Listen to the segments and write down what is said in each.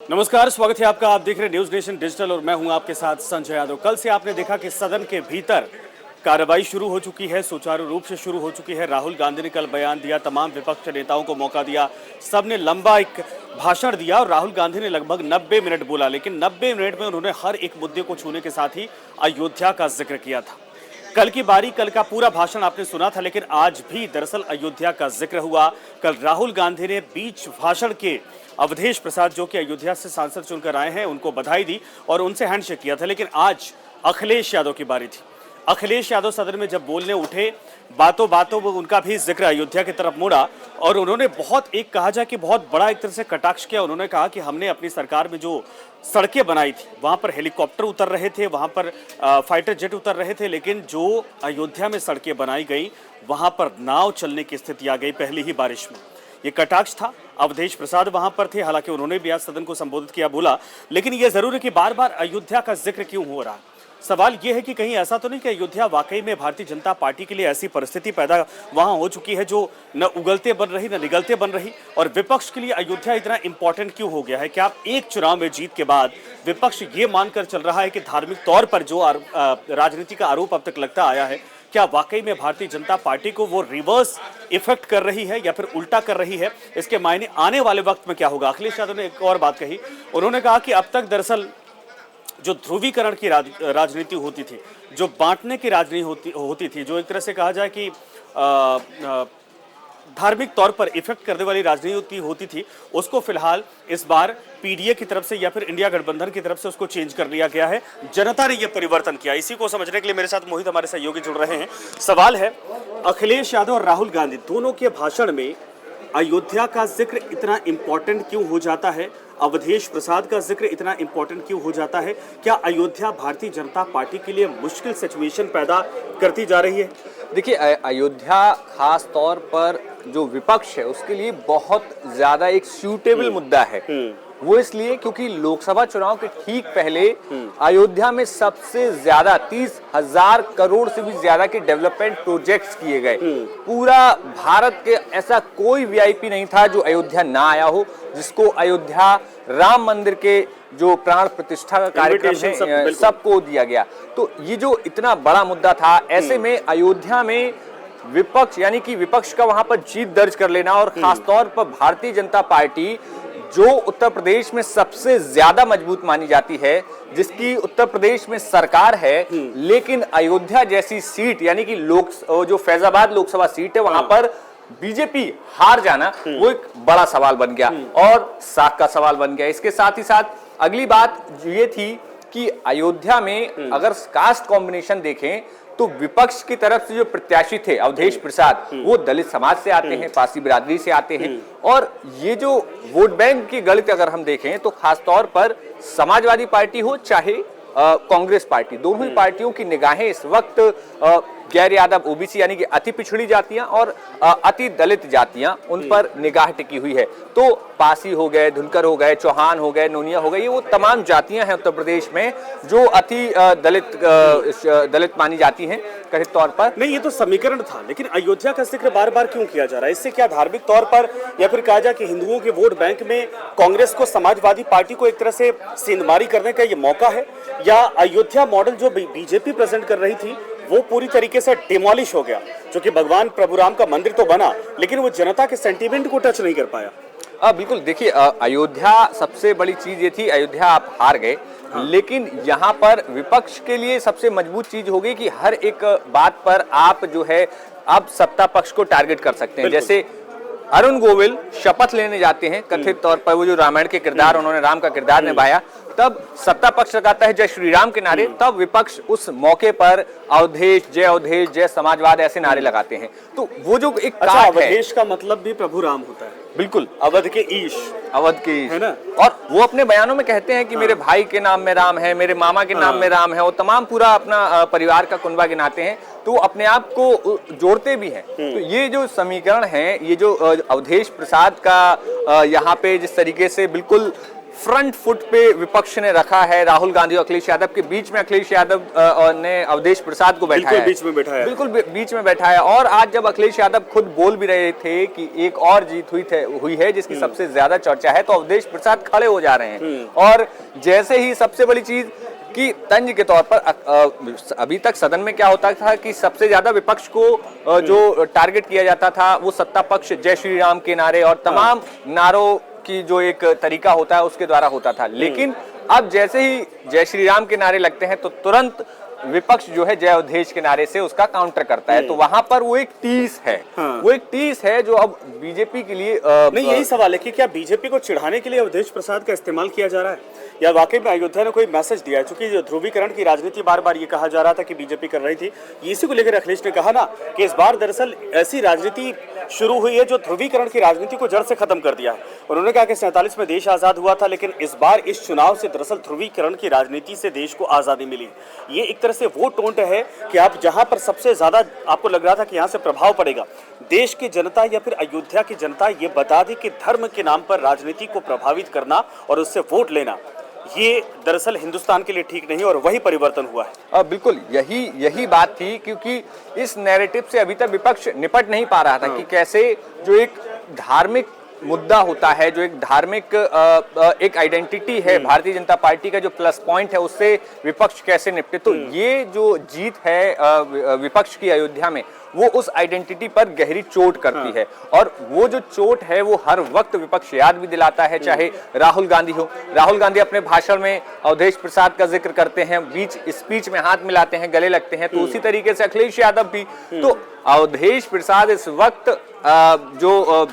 नमस्कार, स्वागत है आपका। आप देख रहे हैं न्यूज नेशन डिजिटल और मैं हूं आपके साथ संजय यादव। कल से आपने देखा कि सदन के भीतर कार्रवाई शुरू हो चुकी है, सुचारू रूप से शुरू हो चुकी है। राहुल गांधी ने कल बयान दिया, तमाम विपक्ष नेताओं को मौका दिया, सबने लंबा एक भाषण दिया और राहुल गांधी ने लगभग 90 मिनट बोला। लेकिन 90 मिनट में उन्होंने हर एक मुद्दे को छूने के साथ ही अयोध्या का जिक्र किया था। कल की बारी, कल का पूरा भाषण आपने सुना था, लेकिन आज भी दरअसल अयोध्या का जिक्र हुआ। कल राहुल गांधी ने बीच भाषण के अवधेश प्रसाद, जो कि अयोध्या से सांसद चुनकर आए हैं, उनको बधाई दी और उनसे हैंडशेक किया था। लेकिन आज अखिलेश यादव की बारी थी। अखिलेश यादव सदन में जब बोलने उठे, बातों बातों में उनका भी जिक्र अयोध्या की तरफ मुड़ा और उन्होंने बहुत, एक कहा जाए कि बहुत बड़ा एक तरह से कटाक्ष किया। उन्होंने कहा कि हमने अपनी सरकार में जो सड़कें बनाई थी, वहां पर हेलीकॉप्टर उतर रहे थे, वहां पर फाइटर जेट उतर रहे थे, लेकिन जो अयोध्या में सड़कें बनाई गई वहां पर नाव चलने की स्थिति आ गई पहली ही बारिश में। ये कटाक्ष था। अवधेश प्रसाद वहां पर थे, हालांकि उन्होंने भी आज सदन को संबोधित किया, बोला। लेकिन यह जरूर है कि बार बार अयोध्या का जिक्र क्यों हो रहा है। सवाल यह है कि कहीं ऐसा तो नहीं कि अयोध्या वाकई में भारतीय जनता पार्टी के लिए ऐसी परिस्थिति पैदा वहां हो चुकी है जो न उगलते बन रही न निगलते बन रही, और विपक्ष के लिए अयोध्या इतना इंपॉर्टेंट क्यों हो गया है। क्या आप एक चुनाव में जीत के बाद विपक्ष ये मानकर चल रहा है कि धार्मिक तौर पर जो राजनीति का आरोप अब तक लगता आया है, क्या वाकई में भारतीय जनता पार्टी को वो रिवर्स इफेक्ट कर रही है या फिर उल्टा कर रही है? इसके मायने आने वाले वक्त में क्या होगा। अखिलेश यादव ने एक और बात कही। उन्होंने कहा कि अब तक दरअसल जो ध्रुवीकरण की राजनीति होती थी, जो बांटने की राजनीति होती थी, जो एक तरह से कहा जाए कि धार्मिक तौर पर इफेक्ट करने वाली राजनीति होती थी, उसको फिलहाल इस बार पीडीए की तरफ से या फिर इंडिया गठबंधन की तरफ से उसको चेंज कर लिया गया है। जनता ने यह परिवर्तन किया। इसी को समझने के लिए मेरे साथ मोहित, हमारे सहयोगी, जुड़ रहे हैं। सवाल है, अखिलेश यादव और राहुल गांधी दोनों के भाषण में अयोध्या का जिक्र इतना इंपॉर्टेंट क्यों हो जाता है? अवधेश प्रसाद का जिक्र इतना इंपॉर्टेंट क्यों हो जाता है? क्या अयोध्या भारतीय जनता पार्टी के लिए मुश्किल सिचुएशन पैदा करती जा रही है? देखिए, अयोध्या खास तौर पर जो विपक्ष है उसके लिए बहुत ज्यादा एक सूटेबल मुद्दा है। वो इसलिए क्योंकि लोकसभा चुनाव के ठीक पहले अयोध्या में सबसे ज्यादा 30,000 करोड़ से भी ज्यादा के डेवलपमेंट प्रोजेक्ट्स किए गए। पूरा भारत के ऐसा कोई वीआईपी नहीं था जो अयोध्या ना आया हो, जिसको अयोध्या राम मंदिर के जो प्राण प्रतिष्ठा का कार्यक्रम है सबको दिया गया। तो ये जो इतना बड़ा मुद्दा था, ऐसे में अयोध्या में विपक्ष, यानी कि विपक्ष का वहां पर जीत दर्ज कर लेना, और खास तौर पर भारतीय जनता पार्टी जो उत्तर प्रदेश में सबसे ज्यादा मजबूत मानी जाती है, जिसकी उत्तर प्रदेश में सरकार है, लेकिन अयोध्या जैसी सीट, यानी कि जो फैजाबाद लोकसभा सीट है, वहां पर बीजेपी हार जाना, वो एक बड़ा सवाल बन गया और साख का सवाल बन गया। इसके साथ ही साथ अगली बात ये थी कि अयोध्या में अगर कास्ट कॉम्बिनेशन देखें तो विपक्ष की तरफ से जो प्रत्याशी थे अवधेश प्रसाद, वो दलित समाज से आते हैं, पारसी बिरादरी से आते हैं, और ये जो वोट बैंक की गणित अगर हम देखें तो खास तौर पर समाजवादी पार्टी हो चाहे कांग्रेस पार्टी, दोनों ही पार्टियों की निगाहें इस वक्त गैर यादव ओबीसी यानी कि अति पिछड़ी जातियां और अति दलित जातियां, उन पर निगाह टिकी हुई है। तो पासी हो गए, धुनकर हो गए, चौहान हो गए, नोनिया हो गए, ये वो तमाम जातियां हैं उत्तर प्रदेश में जो अति दलित मानी जाती हैं कथित तौर पर। नहीं, ये तो समीकरण था, लेकिन अयोध्या का जिक्र बार बार क्यों किया जा रहा है? इससे क्या धार्मिक तौर पर या फिर कहा जाए कि हिंदुओं के वोट बैंक में कांग्रेस को, समाजवादी पार्टी को एक तरह से सेंधमारी करने का ये मौका है, या अयोध्या मॉडल जो बीजेपी प्रेजेंट कर रही थी वो पूरी तरीके से डिमोलिश हो गया? जो कि भगवान प्रभु राम का मंदिर तो बना, लेकिन वो जनता के सेंटीमेंट को टच नहीं कर पाया। बिल्कुल, देखिए, अयोध्या सबसे बड़ी चीज ये थी, अयोध्या आप हार गए, लेकिन यहाँ पर विपक्ष के लिए सबसे मजबूत चीज हो गई कि हर एक बात पर आप जो है अब सत्ता पक्ष को टारगेट कर सकते हैं। जैसे अरुण गोविल शपथ लेने जाते हैं, कथित तौर पर वो जो रामायण के किरदार, उन्होंने राम का किरदार निभाया, तब सत्ता पक्ष लगाता है जय श्री राम के नारे, तब विपक्ष उस मौके पर अवधेश, जय समाजवाद ऐसे नारे लगाते हैं। तो वो जो एक अवधेश का मतलब भी प्रभु राम होता है। बिल्कुल, अवध के ईश है ना। और वो अपने बयानों में कहते हैं कि मेरे भाई के नाम में राम है, मेरे मामा के नाम में राम है, वो तमाम पूरा अपना परिवार का कुनबा गिनाते हैं, तो अपने आप को जोड़ते भी हैं। तो ये जो समीकरण है, ये जो अवधेश प्रसाद का यहाँ पे जिस तरीके से बिल्कुल फ्रंट फुट पे विपक्ष ने रखा है। राहुल गांधी और अखिलेश यादव के बीच में अखिलेश यादव ने अवधेश प्रसाद को बैठाया, बीच में बैठाया, बिल्कुल बीच में बैठाया। और आज जब अखिलेश यादव खुद बोल भी रहे थे कि एक और जीत हुई है जिसकी सबसे ज्यादा चर्चा है, तो अवधेश प्रसाद खड़े हो जा रहे हैं। और जैसे ही सबसे बड़ी चीज कि तंज के तौर पर अभी तक सदन में क्या होता था कि सबसे ज्यादा विपक्ष को जो टारगेट किया जाता था वो सत्ता पक्ष जय श्री राम के नारे और तमाम नारों की जो एक तरीका होता है उसके द्वारा होता था। लेकिन अब जैसे ही जय श्री राम के नारे लगते हैं तो तुरंत विपक्ष जो है जय अवधेश के नारे से उसका काउंटर करता है। तो वहां पर वो एक टीस है, वो एक टीस है जो अब बीजेपी के लिए नहीं, यही सवाल है कि क्या बीजेपी को चिढ़ाने के लिए अवधेश प्रसाद का इस्तेमाल किया जा रहा है या वाकई में अयोध्या ने कोई मैसेज दिया है? क्योंकि ध्रुवीकरण की राजनीति बार बार ये कहा जा रहा था कि बीजेपी कर रही थी, इसी को लेकर अखिलेश ने कहा ना कि इस बार दरअसल ऐसी राजनीति शुरू हुई है जो ध्रुवीकरण की राजनीति को जड़ से खत्म कर दिया है। उन्होंने कहा कि 47 में देश आजाद हुआ था, लेकिन इस बार इस चुनाव से दरअसल ध्रुवीकरण की राजनीति से देश को आजादी मिली। ये एक तरह से वो टोंट है कि आप जहां पर सबसे ज्यादा आपको लग रहा था कि यहां से प्रभाव पड़ेगा, देश की जनता या फिर अयोध्या की जनता ये बता दी कि धर्म के नाम पर राजनीति को प्रभावित करना और उससे वोट लेना ये दरअसल हिंदुस्तान के लिए ठीक नहीं, और वही परिवर्तन हुआ है। बिल्कुल यही बात थी, क्योंकि इस नैरेटिव से अभी तक विपक्ष निपट नहीं पा रहा था कि कैसे जो एक धार्मिक मुद्दा होता है, जो एक धार्मिक एक आइडेंटिटी है भारतीय जनता पार्टी का, जो प्लस पॉइंट है, उससे विपक्ष कैसे निपटे। तो ये जो जीत है विपक्ष की अयोध्या में, वो उस आइडेंटिटी पर गहरी चोट करती है, और वो जो चोट है वो हर वक्त विपक्ष याद भी दिलाता है, चाहे राहुल गांधी हो। राहुल गांधी अपने भाषण में अवधेश प्रसाद का जिक्र करते हैं, बीच स्पीच में हाथ मिलाते हैं, गले लगते हैं, तो उसी तरीके से अखिलेश यादव भी। तो अवधेश प्रसाद इस वक्त जो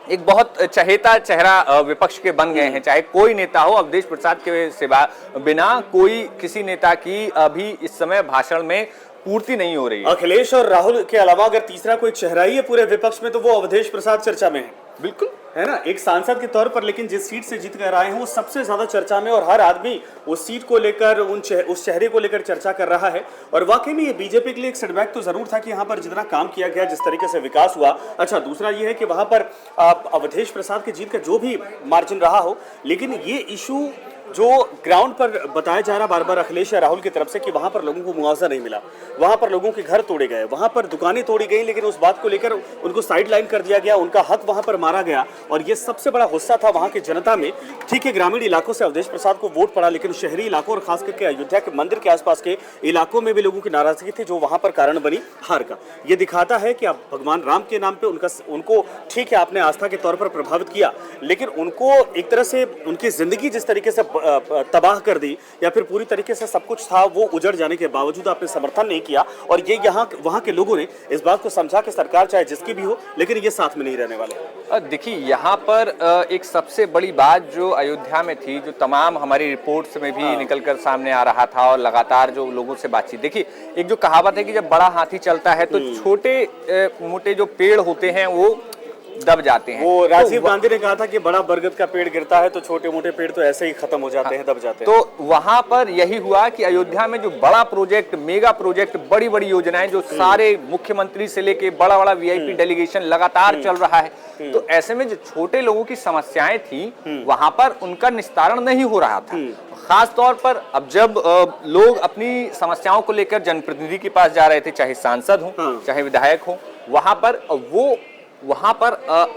एक बहुत चहेता चेहरा विपक्ष के बन गए हैं, चाहे कोई नेता हो। अवधेश प्रसाद के सिवा बिना कोई किसी नेता की अभी इस समय भाषण में पूर्ति नहीं हो रही है। अखिलेश और राहुल के अलावा अगर तीसरा कोई चेहरा ही है पूरे विपक्ष में तो वो अवधेश प्रसाद चर्चा में है, बिल्कुल है ना, एक सांसद के तौर पर। लेकिन जिस सीट से जीत कर आए हैं वो सबसे ज्यादा चर्चा में, और हर आदमी उस सीट को लेकर उस चेहरे को लेकर चर्चा कर रहा है। और वाकई में ये बीजेपी के लिए एक सेटबैक तो जरूर था कि यहाँ पर जितना काम किया गया, जिस तरीके से विकास हुआ। अच्छा, दूसरा ये है कि वहां पर अवधेश प्रसाद की जीत का जो भी मार्जिन रहा हो, लेकिन ये इशू जो ग्राउंड पर बताया जा रहा बार बार अखिलेश या राहुल की तरफ से कि वहां पर लोगों को मुआवजा नहीं मिला, वहां पर लोगों के घर तोड़े गए, वहां पर दुकानें तोड़ी गई, लेकिन उस बात को लेकर उनको साइड लाइन कर दिया गया, उनका हक वहां पर मारा गया। और ये सबसे बड़ा गुस्सा था वहां की जनता में। ठीक है, ग्रामीण इलाकों से अवधेश प्रसाद को वोट पड़ा, लेकिन शहरी इलाकों और खास करके अयोध्या के मंदिर के आसपास के इलाकों में भी लोगों की नाराजगी थी, जो वहां पर कारण बनी हार का। ये दिखाता है कि आप भगवान राम के नाम पे उनको ठीक है आपने आस्था के तौर पर प्रभावित किया, लेकिन उनको एक तरह से उनकी जिंदगी जिस तरीके से तबाह कर दी, या फिर पूरी तरीके से सब कुछ था वो उजड़ जाने के बावजूद आपने समर्थन नहीं किया। और ये वहां के लोगों ने इस बात को समझा कि सरकार चाहे जिसकी भी हो, लेकिन ये साथ में नहीं रहने वाले। देखिए, यहाँ पर एक सबसे बड़ी बात जो अयोध्या में थी, जो तमाम हमारी रिपोर्ट्स में भी निकलकर सामने आ रहा था, और लगातार जो लोगों से बातचीत, देखिए एक जो कहावत है कि जब बड़ा हाथी चलता है तो छोटे मोटे जो पेड़ होते हैं वो दब जाते हैं। वो राजीव गांधी ने कहा था कि बड़ा बरगद का पेड़ गिरता है तो छोटे मोटे पेड़ तो ऐसे ही खत्म हो जाते हैं, दब जाते हैं। तो वहां पर यही हुआ कि अयोध्या में जो बड़ा प्रोजेक्ट, मेगा प्रोजेक्ट, बड़ी बड़ी योजनाएं, जो सारे मुख्यमंत्री से लेके बड़ा बड़ा वीआईपी डेलीगेशन लगातार चल रहा है, तो ऐसे में जो छोटे लोगों की समस्याएं थी वहां पर उनका निस्तारण नहीं हो रहा था। खास तौर पर अब जब लोग अपनी समस्याओं को लेकर जनप्रतिनिधि के पास जा रहे थे, चाहे सांसद हो चाहे विधायक हो, वहां पर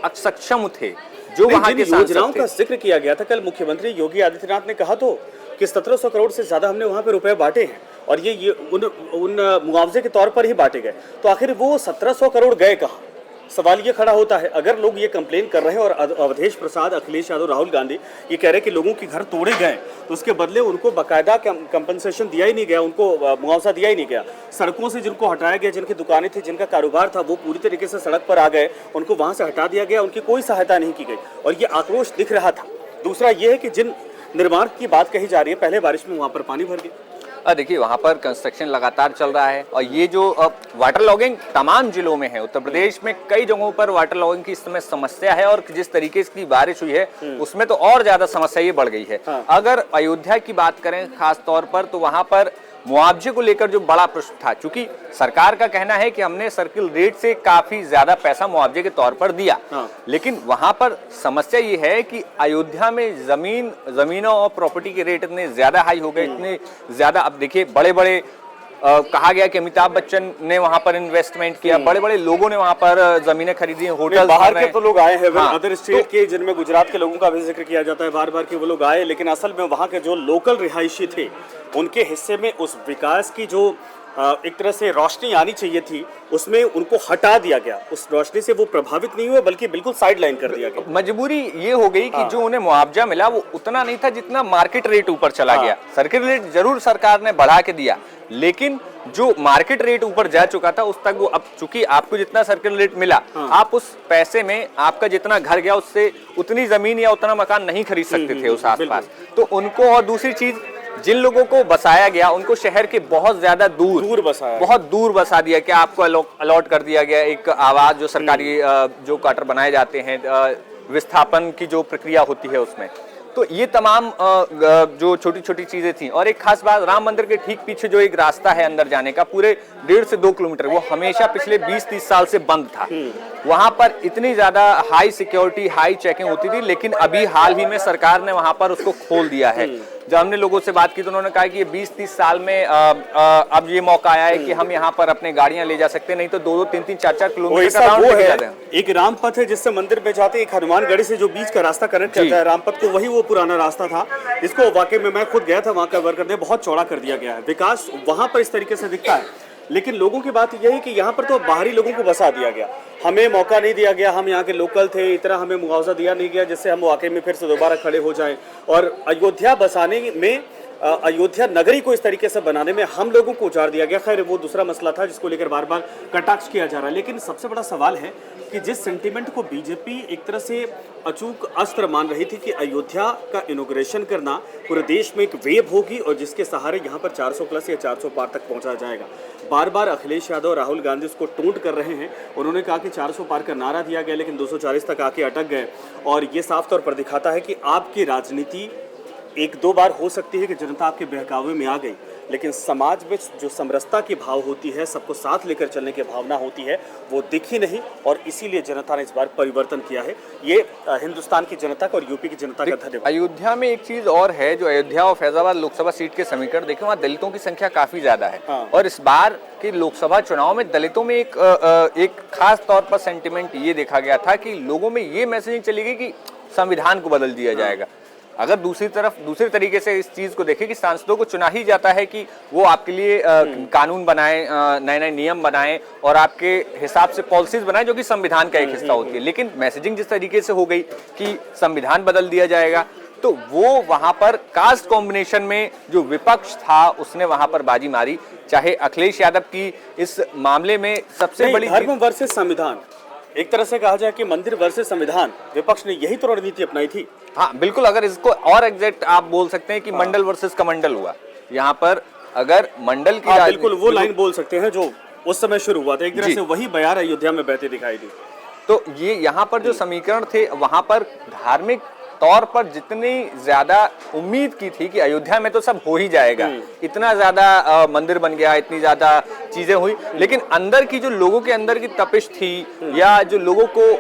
अक्षम थे जो वहां के योजनाओं का जिक्र किया गया था। कल मुख्यमंत्री योगी आदित्यनाथ ने कहा तो कि 1700 करोड़ से ज्यादा हमने वहां पे रुपए बांटे हैं, और ये उन मुआवजे के तौर पर ही बांटे गए। तो आखिर वो 1700 करोड़ गए कहाँ? सवाल ये खड़ा होता है। अगर लोग ये कंप्लेन कर रहे हैं और अवधेश प्रसाद, अखिलेश यादव, राहुल गांधी ये कह रहे हैं कि लोगों के घर तोड़े गए, तो उसके बदले उनको बाकायदा कंपनसेशन दिया ही नहीं गया, उनको मुआवजा दिया ही नहीं गया। सड़कों से जिनको हटाया गया, जिनकी दुकानें थी, जिनका कारोबार था, वो पूरी तरीके से सड़क पर आ गए, उनको वहां से हटा दिया गया, उनकी कोई सहायता नहीं की गई, और ये आक्रोश दिख रहा था। दूसरा ये है कि जिन निर्माण की बात कही जा रही है, पहले बारिश में वहां पर पानी भर गया। देखिए, वहां पर कंस्ट्रक्शन लगातार चल रहा है, और ये जो वाटर लॉगिंग तमाम जिलों में है, उत्तर प्रदेश में कई जगहों पर वाटर लॉगिंग की इस समय समस्या है, और जिस तरीके की बारिश हुई है उसमें तो और ज्यादा समस्या ये बढ़ गई है। अगर अयोध्या की बात करें खास तौर पर, तो वहां पर मुआवजे को लेकर जो बड़ा प्रश्न था, चूंकि सरकार का कहना है कि हमने सर्किल रेट से काफी ज्यादा पैसा मुआवजे के तौर पर दिया, लेकिन वहां पर समस्या ये है कि अयोध्या में जमीनों और प्रॉपर्टी के रेट इतने ज्यादा हाई हो गए, इतने ज्यादा। अब देखिए बड़े बड़े कहा गया कि अमिताभ बच्चन ने वहां पर इन्वेस्टमेंट किया, बड़े बड़े लोगों ने वहां पर जमीनें खरीदी, होटल बाहर के तो लोग आए हैं, हाँ, अदर स्टेट के जिनमें गुजरात के लोगों का भी जिक्र किया जाता है बार बार कि वो लोग आए, लेकिन असल में वहां के जो लोकल रिहायशी थे उनके हिस्से में उस विकास की जो एक तरह से रोशनी आनी चाहिए थी उसमें उनको हटा दिया गया। उस रोशनी से वो प्रभावित नहीं हुए बल्कि बिल्कुल साइड लाइन कर दिया गया। मजबूरी ये हो गई कि जो उन्हें मुआवजा मिला वो उतना नहीं था जितना मार्केट रेट ऊपर चला गया। सर्किल रेट जरूर सरकार ने बढ़ा के दिया, लेकिन जो मार्केट रेट ऊपर जा चुका था उस तक वो, अब चूंकि आपको जितना सर्किल रेट मिला, आप उस पैसे में आपका जितना घर गया उससे उतनी जमीन या उतना मकान नहीं खरीद सकते थे उस आसपास। तो उनको, और दूसरी चीज, जिन लोगों को बसाया गया उनको शहर के बहुत ज्यादा दूर बसाया, बहुत दूर बसा दिया। क्या आपको अलॉट कर दिया गया एक आवास, जो सरकारी जो क्वार्टर बनाए जाते हैं, विस्थापन की जो प्रक्रिया होती है उसमें। तो ये तमाम जो छोटी छोटी चीजें थी। और एक खास बात, राम मंदिर के ठीक पीछे जो एक रास्ता है अंदर जाने का, पूरे 1.5 से 2 किलोमीटर, वो हमेशा पिछले 20-30 साल से बंद था। वहां पर इतनी ज्यादा हाई सिक्योरिटी, हाई चेकिंग होती थी, लेकिन अभी हाल ही में सरकार ने वहां पर उसको खोल दिया है। जब हमने लोगों से बात की तो उन्होंने कहा कि ये 20-30 साल में अब ये मौका आया है कि हम यहाँ पर अपने गाड़ियां ले जा सकते हैं, नहीं तो 2-2, 3-3, 4-4 किलोमीटर का राउंड लेके जाते हैं। एक रामपथ है जिससे मंदिर में जाते, एक हनुमानगढ़ी से जो बीच का रास्ता कनेक्ट करता है रामपथ को, वही वो पुराना रास्ता था जिसको वाकई में मैं खुद गया था, वहां का वर्कर ने बहुत चौड़ा कर दिया गया है। विकास वहां पर इस तरीके से दिखता है, लेकिन लोगों की बात यह है कि यहाँ पर तो बाहरी लोगों को बसा दिया गया, हमें मौका नहीं दिया गया। हम यहाँ के लोकल थे, इतना हमें मुआवजा दिया नहीं गया जिससे हम वाकई में फिर से दोबारा खड़े हो जाएं। और अयोध्या बसाने में, अयोध्या नगरी को इस तरीके से बनाने में हम लोगों को उजाड़ दिया गया। खैर वो दूसरा मसला था जिसको लेकर बार बार कटाक्ष किया जा रहा है, लेकिन सबसे बड़ा सवाल है कि जिस सेंटीमेंट को बीजेपी एक तरह से अचूक अस्त्र मान रही थी कि अयोध्या का इनॉग्रेशन करना पूरे देश में एक वेव होगी और जिसके सहारे यहाँ पर 400 प्लस या 400 पार तक पहुंचा जाएगा। बार बार अखिलेश यादव, राहुल गांधी उसको टोंट कर रहे हैं। उन्होंने कहा कि 400 पार का नारा दिया गया लेकिन 240 तक आके अटक गए, और ये साफ तौर पर दिखाता है कि आपकी राजनीति एक दो बार हो सकती है कि जनता आपके बहकावे में आ गई, लेकिन समाज में जो समरसता की भाव होती है, सबको साथ लेकर चलने की भावना होती है, वो दिखी नहीं, और इसीलिए जनता ने इस बार परिवर्तन किया है। ये हिंदुस्तान की जनता का और यूपी की जनता का धन्यवाद। अयोध्या में एक चीज और है, जो अयोध्या और फैजाबाद लोकसभा सीट के समीकरण देखें, वहाँ दलितों की संख्या काफी ज्यादा है। और इस बार के लोकसभा चुनाव में दलितों में एक खास तौर पर सेंटिमेंट ये देखा गया था कि लोगों में ये मैसेजिंग चली गई कि संविधान को बदल दिया जाएगा। अगर दूसरी तरीके से इस चीज को देखें कि सांसदों को चुना ही जाता है कि वो आपके लिए कानून बनाएं, नए नए नियम बनाएं और आपके हिसाब से पॉलिसीज बनाएं जो कि संविधान का एक हिस्सा होती है, लेकिन मैसेजिंग जिस तरीके से हो गई कि संविधान बदल दिया जाएगा, तो वो वहां पर कास्ट कॉम्बिनेशन में जो विपक्ष था उसने वहां पर बाजी मारी। चाहे अखिलेश यादव की इस मामले में सबसे बड़ी धर्म वर्सेस संविधान, एक तरह से कहा जाए कि मंदिर वर्सेस संविधान, विपक्ष ने यही तो रणनीति अपनाई थी। हाँ बिल्कुल, अगर इसको और एग्जैक्ट आप बोल सकते हैं कि मंडल वर्सेस कमंडल हुआ यहाँ पर। अगर मंडल की बिल्कुल वो लाइन बोल सकते हैं जो उस समय शुरू हुआ था, एक तरह से वही बयार अयोध्या में बहते दिखाई दी। तो ये यहाँ पर जो समीकरण थे, वहां पर धार्मिक तौर पर जितनी ज्यादा उम्मीद की थी कि अयोध्या में तो सब हो ही जाएगा, इतना ज्यादा मंदिर बन गया, इतनी ज्यादा चीजें हुई, लेकिन अंदर की जो लोगों के अंदर की तपिश थी या जो लोगों को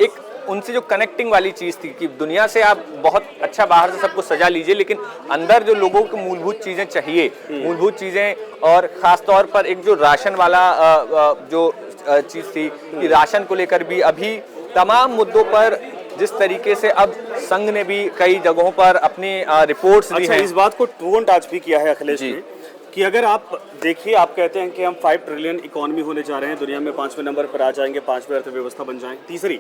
एक उनसे जो कनेक्टिंग वाली चीज थी कि दुनिया से आप बहुत अच्छा बाहर से सबको सजा लीजिए, लेकिन अंदर जो लोगों को मूलभूत चीजें चाहिए, मूलभूत चीजें, और खास तौर पर एक जो राशन वाला जो चीज थी कि राशन को लेकर भी अभी तमाम मुद्दों पर जिस तरीके से अब संघ ने भी कई जगहों पर अपनी रिपोर्ट्स दी हैं। इस बात को टोंट आज भी किया है अखिलेश ने कि अगर आप देखिए, आप कहते हैं कि हम 5 ट्रिलियन इकोनॉमी होने जा रहे हैं, दुनिया में 5वें नंबर पर आ जाएंगे, 5वीं अर्थव्यवस्था बन जाएंगे, तीसरी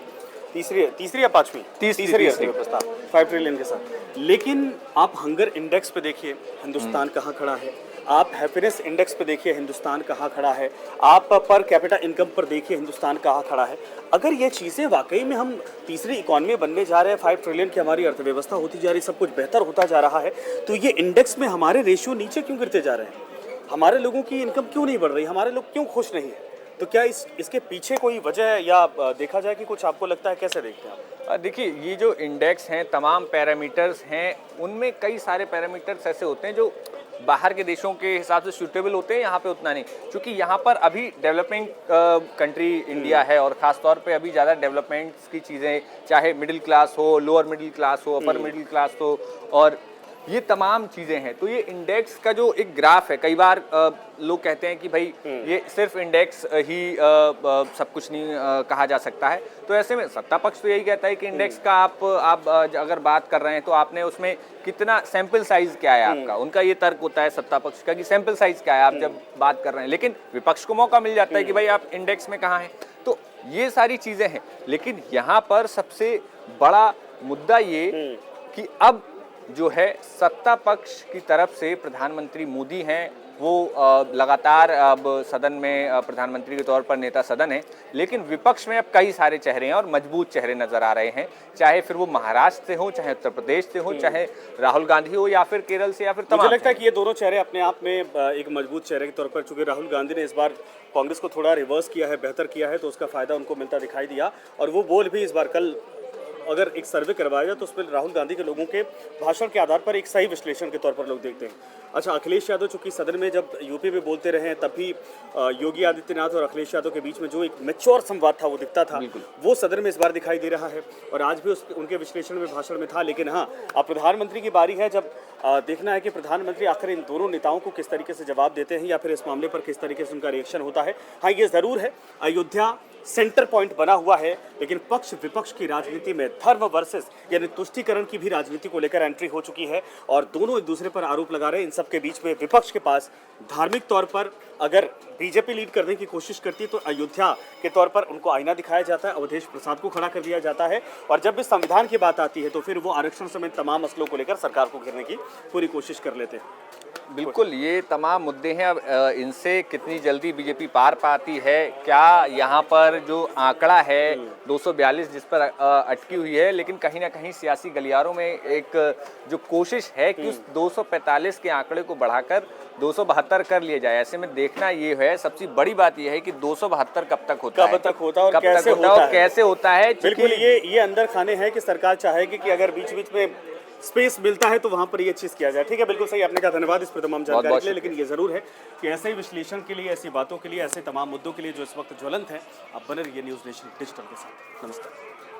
या 5वीं तीसरी अर्थव्यवस्था 5 ट्रिलियन के साथ। लेकिन आप हंगर इंडेक्स पे देखिए हिंदुस्तान कहाँ खड़ा है, आप हैप्पीनेस इंडेक्स पे देखिए हिंदुस्तान कहाँ खड़ा है, आप पर कैपिटा इनकम पर देखिए हिंदुस्तान कहाँ खड़ा है। अगर ये चीज़ें वाकई में हम तीसरी इकोनॉमी बनने जा रहे हैं, 5 ट्रिलियन की हमारी अर्थव्यवस्था होती जा रही, सब कुछ बेहतर होता जा रहा है, तो ये इंडेक्स में हमारे रेशियो नीचे क्यों गिरते जा रहे हैं? हमारे लोगों की इनकम क्यों नहीं बढ़ रही? हमारे लोग क्यों खुश नहीं है? तो क्या इसके पीछे कोई वजह है या देखा जाए कि कुछ आपको लगता है? कैसे देखते हैं आप? देखिए, ये जो इंडेक्स हैं, तमाम पैरामीटर्स हैं, उनमें कई सारे पैरामीटर्स ऐसे होते हैं जो बाहर के देशों के हिसाब से सूटेबल होते हैं, यहाँ पे उतना नहीं, क्योंकि यहाँ पर अभी डेवलपिंग कंट्री इंडिया है और ख़ास तौर पे अभी ज़्यादा डेवलपमेंट्स की चीज़ें, चाहे मिडिल क्लास हो, लोअर मिडिल क्लास हो, अपर मिडिल क्लास हो, और ये तमाम चीज़ें हैं। तो ये इंडेक्स का जो एक ग्राफ है, कई बार लोग कहते हैं कि भाई ये सिर्फ इंडेक्स ही सब कुछ नहीं कहा जा सकता है। तो ऐसे में सत्ता पक्ष तो यही कहता है कि इंडेक्स का आप अगर बात कर रहे हैं तो आपने उसमें कितना सैंपल साइज क्या है आपका, उनका ये तर्क होता है सत्ता पक्ष का कि सैंपल साइज क्या है आप जब बात कर रहे हैं। लेकिन विपक्ष को मौका मिल जाता है कि भाई आप इंडेक्स में कहाँ हैं। तो ये सारी चीज़ें हैं, लेकिन यहाँ पर सबसे बड़ा मुद्दा ये कि अब जो है सत्ता पक्ष की तरफ से प्रधानमंत्री मोदी हैं, वो लगातार अब सदन में प्रधानमंत्री के तौर पर नेता सदन है, लेकिन विपक्ष में अब कई सारे चेहरे हैं और मजबूत चेहरे नजर आ रहे हैं, चाहे फिर वो महाराष्ट्र से हो, चाहे उत्तर प्रदेश से हो, चाहे राहुल गांधी हो, या फिर केरल से, या फिर मुझे लगता है कि ये दोनों चेहरे अपने आप में एक मजबूत चेहरे के तौर पर, चूंकि राहुल गांधी ने इस बार कांग्रेस को थोड़ा रिवर्स किया है, बेहतर किया है, तो उसका फायदा उनको मिलता दिखाई दिया। और वो बोल भी इस बार, कल अगर एक सर्वे करवाया जाए तो उसमें राहुल गांधी के लोगों के भाषण के आधार पर एक सही विश्लेषण के तौर पर लोग देखते हैं। अच्छा, अखिलेश यादव चूंकि सदन में जब यूपी में बोलते रहे हैं, तब भी योगी आदित्यनाथ और अखिलेश यादव के बीच में जो एक मैच्योर संवाद था वो दिखता था, वो सदन में इस बार दिखाई दे रहा है और आज भी उनके विश्लेषण में, भाषण में था। लेकिन हाँ, अब प्रधानमंत्री की बारी है, जब देखना है कि प्रधानमंत्री आखिर इन दोनों नेताओं को किस तरीके से जवाब देते हैं या फिर इस मामले पर किस तरीके से उनका रिएक्शन होता है। हाँ, ये ज़रूर है, अयोध्या सेंटर पॉइंट बना हुआ है, लेकिन पक्ष विपक्ष की राजनीति में धर्म वर्सेस यानी तुष्टीकरण की भी राजनीति को लेकर एंट्री हो चुकी है और दोनों एक दूसरे पर आरोप लगा रहे हैं। इन सब के बीच में विपक्ष के पास धार्मिक तौर पर अगर बीजेपी लीड करने की कोशिश करती है तो अयोध्या के तौर पर उनको आईना दिखाया जाता है, अवधेश प्रसाद को खड़ा कर दिया जाता है, और जब भी संविधान की बात आती है तो फिर वो आरक्षण समेत तमाम मसलों को लेकर सरकार को घेरने की पूरी कोशिश कर लेते हैं। बिल्कुल, ये तमाम मुद्दे हैं। अब इनसे कितनी जल्दी बीजेपी पार पाती है, क्या यहाँ पर जो आंकड़ा है 242 जिस पर अटकी हुई है, लेकिन कहीं ना कहीं सियासी गलियारों में एक जो कोशिश है कि उस 245 के आंकड़े को बढ़ाकर 272 कर लिया जाए। ऐसे में देखना ये है, सबसे बड़ी बात ये है कि 272 कब तक होता है, और कैसे होता है। बिल्कुल, ये अंदर खाने हैं कि सरकार चाहेगी कि अगर बीच बीच में स्पेस मिलता है तो वहां पर ये चीज किया जाए। ठीक है, बिल्कुल सही आपने कहा, धन्यवाद इस पर तमाम जानकारी के लिए। लेकिन ये जरूर है कि ऐसे ही विश्लेषण के लिए, ऐसी बातों के लिए, ऐसे तमाम मुद्दों के लिए जो इस वक्त ज्वलंत हैं, आप बने रहिए न्यूज़ नेशन डिजिटल के साथ। नमस्कार।